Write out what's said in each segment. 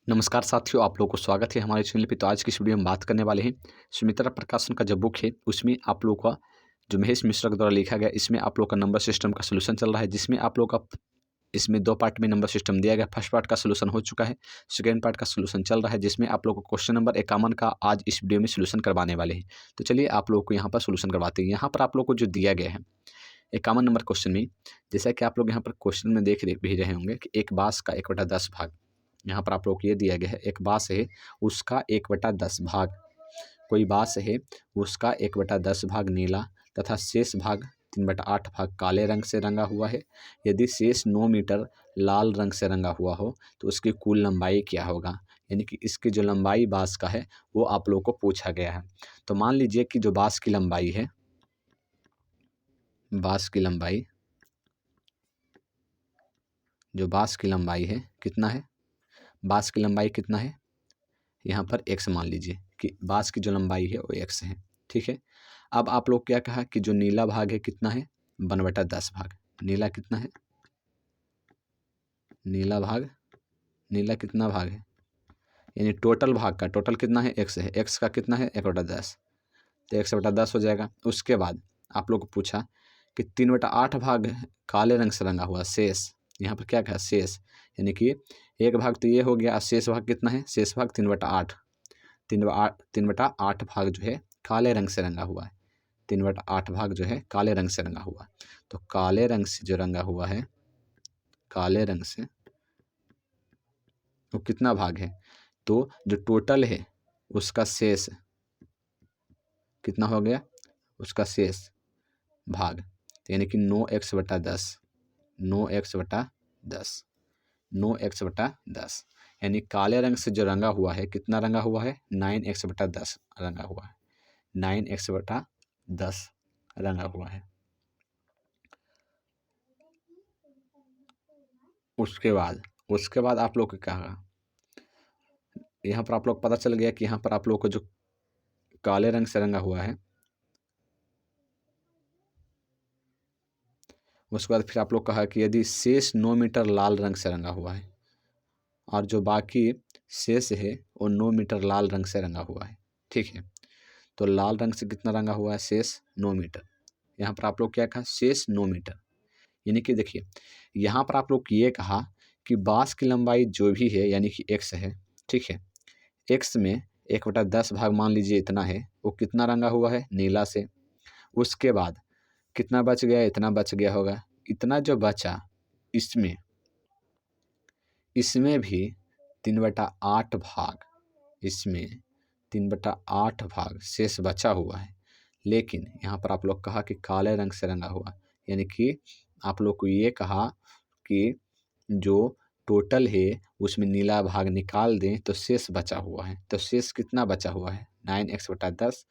नमस्कार साथियों, आप लोगों को स्वागत है हमारे चैनल पे। तो आज की इस वीडियो में बात करने वाले हैं सुमित्रा प्रकाशन का जो बुक है उसमें आप लोगों का जो महेश मिश्रा के द्वारा लिखा गया, इसमें आप लोग का नंबर सिस्टम का सोल्यूशन चल रहा है, जिसमें आप लोग का इसमें 2 पार्ट में नंबर सिस्टम दिया गया। फर्स्ट पार्ट का सोल्यूशन हो चुका है, सेकंड पार्ट का सोल्यूशन चल रहा है, जिसमें आप लोग को क्वेश्चन नंबर 51 का आज इस वीडियो में सोल्यूशन करवाने वाले हैं। तो चलिए आप लोग को यहाँ पर सोल्यूशन करवाते हैं। यहाँ पर आप लोग को जो दिया गया है 51 नंबर क्वेश्चन में, जैसा कि आप लोग यहाँ पर क्वेश्चन में देख भी रहे होंगे कि एक बांस का 1/10 भाग, यहाँ पर आप लोग को ये दिया गया है एक बांस है उसका 1/10 भाग, कोई बांस है उसका 1/10 भाग नीला तथा शेष भाग 3/8 भाग काले रंग से रंगा हुआ है। यदि शेष 9 मीटर लाल रंग से रंगा हुआ हो तो उसकी कुल लंबाई क्या होगा। यानी कि इसकी जो लंबाई बांस का है वो आप लोग को पूछा गया है। तो मान लीजिए कि जो बांस की लंबाई है, बांस की लंबाई, जो बांस की लंबाई है कितना है, बांस की लंबाई कितना है, यहाँ पर x मान लीजिए कि बांस की जो लंबाई है वो x है। ठीक है, अब आप लोग क्या कहा कि जो नीला भाग है कितना है, 1/10 भाग। नीला कितना है, नीला भाग, नीला कितना भाग है, यानी टोटल भाग का टोटल कितना है, x है। x का कितना है 1/10, तो 1/10 हो जाएगा। उसके बाद आप लोग को पूछा कि 3/8 भाग काले रंग से रंगा हुआ शेष, यहाँ पर क्या कहा शेष, यानी कि एक भाग तो ये हो गया, शेष भाग कितना है, शेष भाग 3/8, 3/8 भाग जो है काले रंग से रंगा हुआ है, 3/8 भाग जो है काले रंग से रंगा हुआ है। तो काले रंग से जो रंगा हुआ है, काले रंग से वो कितना भाग है, तो जो टोटल है उसका शेष कितना हो गया, उसका शेष भाग, यानी कि 9x/10, 9x/10, 9x/10, यानी काले रंग से जो रंगा हुआ है कितना रंगा हुआ है, 9x/10 रंगा हुआ है, 9x/10 रंगा हुआ है। उसके बाद आप लोग को कहा, यहाँ पर आप लोग पता चल गया कि यहाँ पर आप लोग को जो काले रंग से रंगा हुआ है, उसके बाद फिर आप लोग कहा कि यदि शेष 9 मीटर लाल रंग से रंगा हुआ है और जो बाकी शेष है वो 9 मीटर लाल रंग से रंगा हुआ है। ठीक है, तो लाल रंग से कितना रंगा हुआ है, शेष 9 मीटर। यहाँ पर आप लोग क्या कहा, शेष 9 मीटर, यानी कि देखिए यहाँ पर आप लोग ये कहा कि बांस की लंबाई जो भी है यानी कि x है। ठीक है, x में 1/10 भाग मान लीजिए इतना है, वो कितना रंगा हुआ है, नीला से। उसके बाद कितना बच गया, इतना बच गया होगा। इतना जो बचा इसमें इसमें भी 3/8 भाग, इसमें 3/8 भाग शेष बचा हुआ है। लेकिन यहाँ पर आप लोग कहा कि काले रंग से रंगा हुआ, यानी कि आप लोग को ये कहा कि जो टोटल है उसमें नीला भाग निकाल दें तो शेष बचा हुआ है। तो शेष कितना बचा हुआ है, 9x/10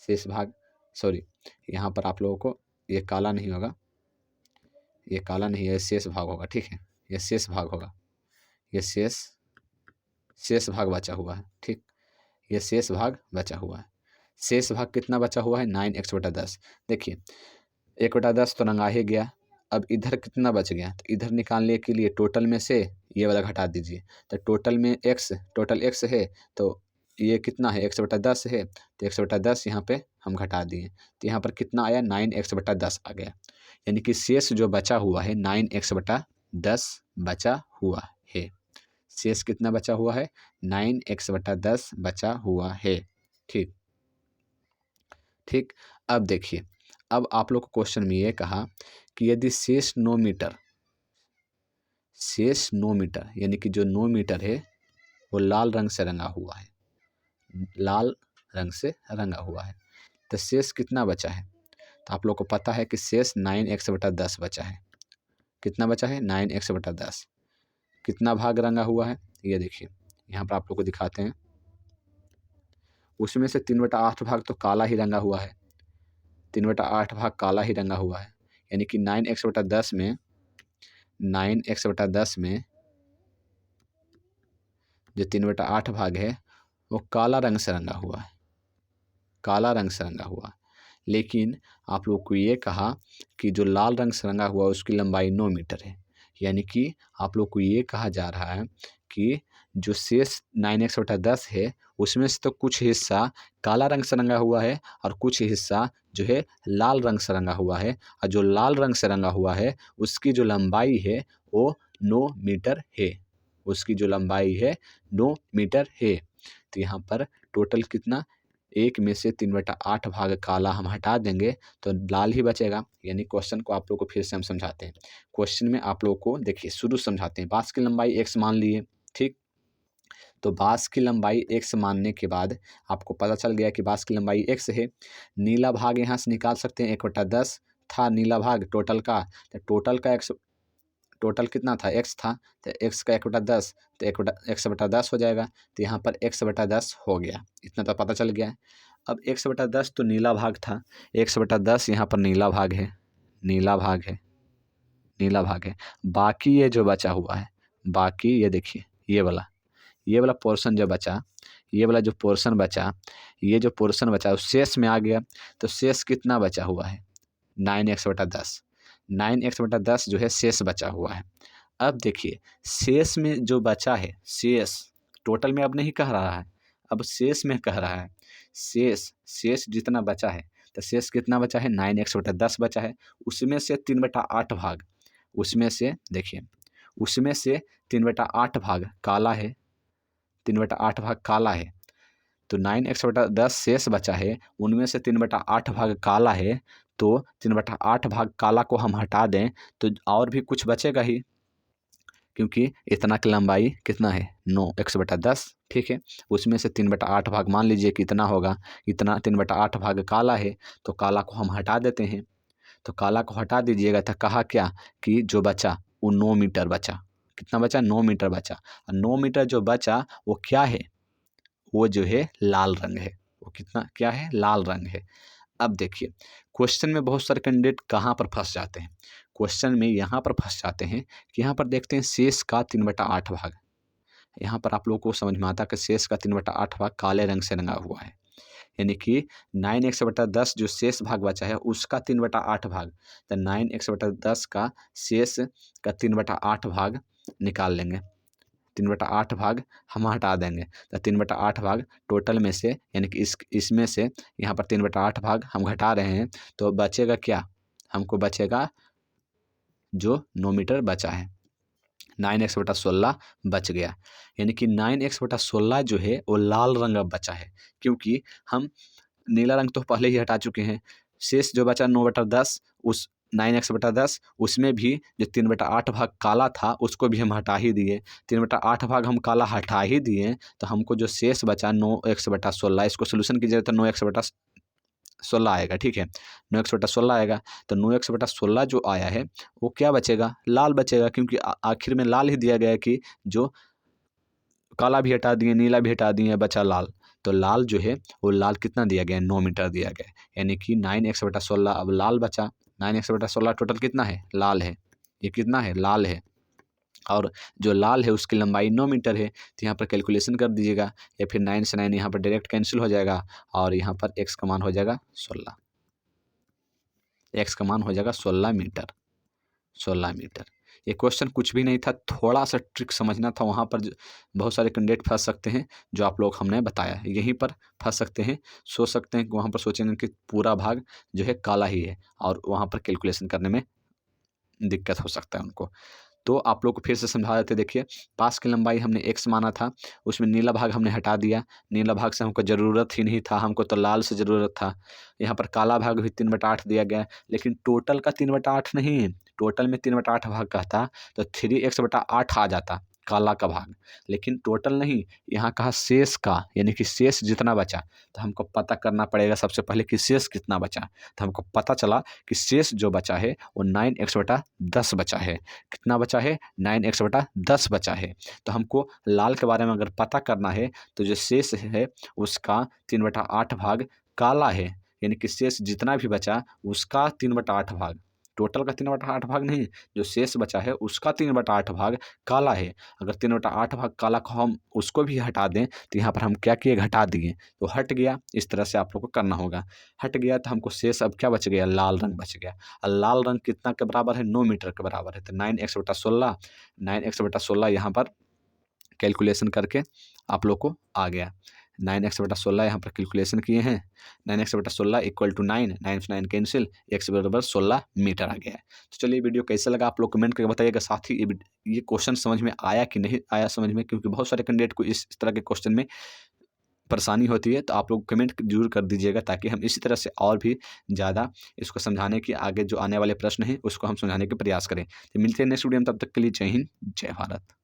शेष भाग, सॉरी यहाँ पर आप लोगों को ये काला नहीं होगा, ये काला नहीं है, शेष भाग होगा। ठीक है, ये शेष भाग होगा, ये शेष भाग बचा हुआ है। ठीक, ये शेष भाग बचा हुआ है। शेष भाग कितना बचा हुआ है, 9x/10। देखिए 1/10 तो रंगा ही गया, अब इधर कितना बच गया, तो इधर निकालने के लिए टोटल में से ये वाला घटा दीजिए। तो टोटल में टोटल x है, तो ये कितना है, 1/10 है, तो 1/10 यहाँ पे हम घटा दिए, तो यहाँ पर कितना आया, 9x/10 आ गया। यानी कि शेष जो बचा हुआ है 9x/10 बचा हुआ है। शेष कितना बचा हुआ है, 9x/10 बचा हुआ है। ठीक ठीक, अब देखिए, अब आप लोग को क्वेश्चन में ये कहा कि यदि शेष 9 मीटर, शेष 9 मीटर यानी कि जो 9 मीटर है वो लाल रंग से रंगा हुआ है, लाल रंग से रंगा हुआ है, तो शेष कितना बचा है, तो आप लोग को पता है कि शेष 9x/10 बचा है। कितना बचा है, 9x/10। कितना भाग रंगा हुआ है, ये देखिए यहाँ पर आप लोग को दिखाते हैं, उसमें से 3/8 भाग तो काला ही रंगा हुआ है, 3/8 भाग काला ही रंगा हुआ है। यानी कि 9x/10 में, 9x/10 में जो 3/8 भाग है वो काला रंग से रंगा हुआ है, काला रंग से रंगा हुआ। लेकिन आप लोग को ये कहा कि जो लाल रंग से रंगा हुआ उसकी लंबाई 9 मीटर है, यानी कि आप लोग को ये कहा जा रहा है कि जो शेष 9x/10 है उसमें से तो कुछ हिस्सा काला रंग से रंगा हुआ है और कुछ हिस्सा जो है लाल रंग से रंगा हुआ है, और जो लाल रंग से रंगा हुआ है उसकी जो लंबाई है वो 9 मीटर है। उसकी जो लंबाई है 9 मीटर है। तो यहाँ पर टोटल कितना, 1 में से 3/8 भाग काला हम हटा देंगे तो लाल ही बचेगा। यानी क्वेश्चन को आप लोग को फिर से हम समझाते हैं। क्वेश्चन में आप लोग को देखिए शुरू समझाते हैं। बाँस की लंबाई x मान लिए, ठीक। तो बाँस की लंबाई x मानने के बाद आपको पता चल गया कि बाँस की लंबाई x है। नीला भाग यहाँ से निकाल सकते हैं, 1/10 था नीला भाग टोटल का। तो टोटल का x, टोटल कितना था, x था, तो x का 1/10 तो 1/10 हो जाएगा। तो यहाँ पर 1/10 हो गया, इतना तो पता चल गया है। अब 1/10 तो नीला भाग था, 1/10 यहाँ पर नीला भाग है, नीला भाग है, नीला भाग है। बाकी ये जो बचा हुआ है, बाकी ये देखिए ये वाला पोर्शन जो बचा, ये वाला जो पोर्शन बचा, ये जो पोर्शन बचा उस शेष में आ गया। तो शेष कितना बचा हुआ है, 9x/10, 9x/10 जो है शेष बचा हुआ है। अब देखिए शेष में जो बचा है, शेष टोटल में अब नहीं कह रहा है, अब शेष में कह रहा है। शेष जितना बचा है, तो शेष कितना बचा है, 9x/10 बचा है। उसमें से 3/8 भाग, उसमें से देखिए उसमें से 3/8 भाग काला है, 3/8 भाग काला है। तो 9x/10 शेष बचा है, उनमें से 3/8 भाग काला है। तो 3/8 भाग काला को हम हटा दें तो और भी कुछ बचेगा ही, क्योंकि इतना की लंबाई कितना है, 9x/10, ठीक है। उसमें से 3/8 भाग मान लीजिए कितना होगा, इतना 3/8 भाग काला है, तो काला को हम हटा देते हैं। तो काला को हटा दीजिएगा तो कहा क्या कि जो बचा वो 9 मीटर बचा। कितना बचा, 9 मीटर बचा। और 9 मीटर जो बचा वो क्या है, वो जो है लाल रंग है। वो कितना क्या है, लाल रंग है। अब देखिए क्वेश्चन में बहुत सारे कैंडिडेट कहाँ पर फंस जाते हैं, क्वेश्चन में यहाँ पर फंस जाते हैं कि यहाँ पर देखते हैं शेष का 3/8 भाग। यहाँ पर आप लोगों को समझ में आता है कि शेष का 3/8 भाग काले रंग से रंगा हुआ है। यानी कि 9x/10 जो शेष भाग बचा है उसका 3/8 भाग, तो 9x/10 का शेष का 3/8 भाग निकाल लेंगे। 3/8 भाग हम हटा देंगे, तो 3/8 भाग टोटल में से, यानी कि इसमें से यहाँ पर 3/8 भाग हम घटा रहे हैं, तो बचेगा क्या, हमको बचेगा जो 9 मीटर बचा है, 9x/16 बच गया। यानी कि 9x/16 जो है वो लाल रंग अब बचा है, क्योंकि हम नीला रंग तो पहले ही हटा चुके हैं। शेष जो बचा 9/10, उस 9x/10 उसमें भी जो 3/8 भाग काला था उसको भी हम हटा ही दिए। 3/8 भाग हम काला हटा ही दिए, तो हमको जो शेष बचा 9x/16, इसको सोल्यूशन कीजिए तो 9x/16 आएगा, ठीक है। 9x/16 आएगा, तो 9x/16 जो आया है वो क्या बचेगा, लाल बचेगा, क्योंकि आखिर में लाल ही दिया गया है कि जो काला भी हटा दिए, नीला भी हटा दिए, बचा लाल। तो लाल जो है वो लाल कितना दिया गया है, 9 मीटर दिया गया है। यानी कि 9x/16 अब लाल बचा। 9x/16 टोटल कितना है, लाल है। ये कितना है, लाल है। और जो लाल है उसकी लंबाई 9 मीटर है। तो यहाँ पर कैलकुलेशन कर दीजिएगा, या फिर 9 से 9 यहाँ पर डायरेक्ट कैंसिल हो जाएगा, और यहाँ पर x का मान हो जाएगा 16। x का मान हो जाएगा 16 मीटर, 16 मीटर। ये क्वेश्चन कुछ भी नहीं था, थोड़ा सा ट्रिक समझना था। वहाँ पर बहुत सारे कैंडिडेट फंस सकते हैं, जो आप लोग हमने बताया यहीं पर फंस सकते हैं। सोच सकते हैं कि वहाँ पर सोचेंगे कि पूरा भाग जो है काला ही है, और वहाँ पर कैलकुलेशन करने में दिक्कत हो सकता है उनको। तो आप लोग को फिर से समझा देते, देखिए पास की लंबाई हमने x माना था, उसमें नीला भाग हमने हटा दिया। नीला भाग से हमको ज़रूरत ही नहीं था, हमको तो लाल से ज़रूरत था। यहाँ पर काला भाग भी 3/8 दिया गया है, लेकिन टोटल का 3/8 नहीं है। टोटल में 3/8 भाग का था तो 3x/8 आ जाता काला का भाग, लेकिन टोटल नहीं, यहाँ कहा शेष का, यानी कि शेष जितना बचा। तो हमको पता करना पड़ेगा सबसे पहले कि शेष कितना बचा। तो हमको पता चला कि शेष जो बचा है वो 9x/10 बचा है। कितना बचा है, 9x/10 बचा है। तो हमको लाल के बारे में अगर पता करना है तो जो शेष है उसका 3/8 भाग काला है, यानी कि शेष जितना भी बचा उसका 3/8 भाग टोटल का 3/8 भाग नहीं, जो शेष बचा है उसका 3/8 भाग काला है। अगर 3/8 भाग काला को हम उसको भी हटा दें तो यहाँ पर हम क्या किए, घटा दिए, तो हट गया। इस तरह से आप लोग को करना होगा। हट गया तो हमको शेष अब क्या बच गया, लाल रंग बच गया। और लाल रंग कितना के बराबर है, 9 मीटर के बराबर है। तो 9x/16, 9x/16 यहाँ पर कैलकुलेशन करके आप लोग को आ गया। 9x/16 यहाँ पर कैलकुलेशन किए हैं। 9x/16 इक्वल टू 9, 9 से 9 कैंसिल, x बराबर 16 मीटर आ गया है। तो चलिए वीडियो कैसा लगा आप लोग कमेंट करके बताइएगा। साथ ही ये क्वेश्चन समझ में आया कि नहीं आया समझ में, क्योंकि बहुत सारे कैंडिडेट को इस तरह के क्वेश्चन में परेशानी होती है। तो आप लोग कमेंट जरूर कर दीजिएगा, ताकि हम इसी तरह से और भी ज़्यादा इसको समझाने की, आगे जो आने वाले प्रश्न हैं उसको हम समझाने के प्रयास करें। तो मिलते हैं नेक्स्ट वीडियो में, तब तक के लिए जय हिंद, जय भारत।